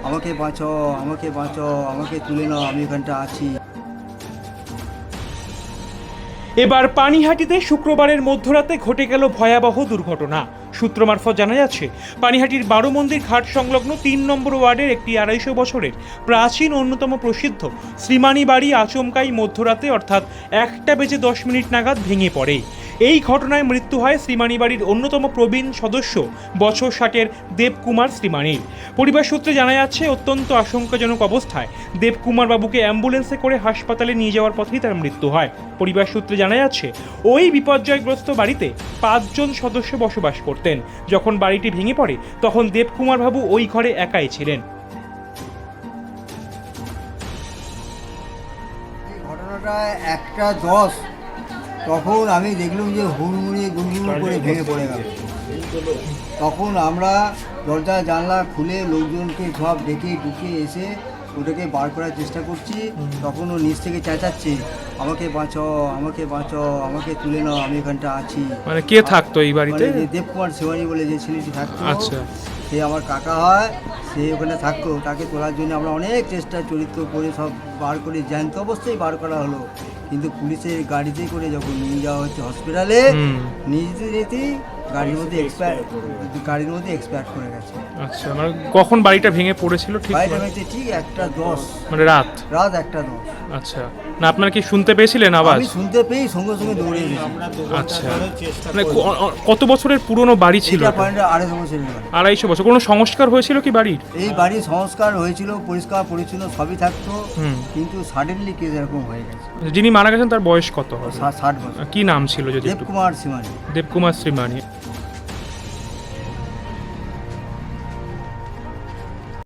আমাকে বাঁচাও, আমাকে বাঁচাও, আমাকে তুলে নাও, আমি এখানটা আছি। এবার পানিহাটিতে শুক্রবারের মধ্যরাতে ঘটে গেল ভয়াবহ দুর্ঘটনা। সূত্র মারফত জানা যাচ্ছে, পানিহাটির বারো মন্দির ঘাট সংলগ্ন ৩ নম্বর ওয়ার্ডের একটি ২৫০ বছরের প্রাচীন অন্যতম প্রসিদ্ধ শ্রীমানী বাড়ি আচমকাই মধ্যরাতে অর্থাৎ ১টা বেজে ১০ মিনিট নাগাদ ভেঙে পড়ে। এই ঘটনায় মৃত্যু হয় শ্রীমানী বাড়ির অন্যতম প্রবীণ সদস্য বছর ৬০-এর দেবকুমার শ্রীমানীর। পরিবার সূত্রে জানা যাচ্ছে, অত্যন্ত আশঙ্কাজনক অবস্থায় দেবকুমার বাবুকে অ্যাম্বুলেন্সে করে হাসপাতালে নিয়ে যাওয়ার পথেই তার মৃত্যু হয়। পরিবার সূত্রে জানা যাচ্ছে, ওই বিপর্যয়গ্রস্ত বাড়িতে ৫ জন সদস্য বসবাস করতেন। যখন বাড়িটি ভেঙে পড়ে তখন দেবকুমার বাবু ওই ঘরে একাই ছিলেন। এই ঘটনাটা ১টা ১০, তখন আমি দেখলাম যে হুড়মুড়িয়ে গুড়গুড় করে ভেঙে পড়ে গেল। তখন আমরা দরজা জানলা খুলে লোকজনকে সব ডেকে ঢুকে এসে ওটাকে বার করার চেষ্টা করছি। তখন ও নিচ থেকে চেঁচাচ্ছে, আমাকে বাঁচাও, আমাকে বাঁচাও, আমাকে তুলে নাও, আমি এখানটা আছি। মানে কে থাকতো এই বাড়িতে? মানে যে দেবকুমার শিবানী বলে যে ছেলেটি থাকতো, আচ্ছা। সে আমার কাকা হয়, সে ওখানে থাকতো। তাকে তোলার জন্য আমরা অনেক চেষ্টা চরিত্র করে সব বার করে জ্যান্ত অবস্থায় বার করা হলো, কিন্তু পুলিশের গাড়িতে করে যখন নিয়ে যাওয়া হচ্ছে হসপিটালে, নিয়ে যেতে যেতেই গাড়ির মধ্যে এক্সপায়ার করে গেছে। আচ্ছা, মানে কখন বাড়িটা ভেঙে পড়েছিল ঠিক? বাড়িটা ভেঙেছে ঠিক ১টা ১০, মানে রাত? রাত ১টা ১০। আচ্ছা, না আপনারা কি শুনতে পেয়েছিলেন আওয়াজ? আমি শুনতে পেয়ে সঙ্গে সঙ্গে দৌড়ে গেছি। আচ্ছা, মানে কত বছরের পুরনো বাড়ি ছিল? এটা পয়েন্টে ২৫০ বছরের বাড়ি। ২৫০ বছর। কোনো সংস্কার হয়েছিল কি বাড়ির? এই বাড়ির সংস্কার হয়েছিল, পরিষ্কার পরিচ্ছন্ন সবই থাকতো, কিন্তু সাডেনলি কেস এরকম হয়ে গেছে। যিনি মারা গেছেন তার বয়স কত হবে? ৬০ বছর। কি নাম ছিল যদি একটু? দেবকুমার শিবানী। দেবকুমার শ্রীমানী।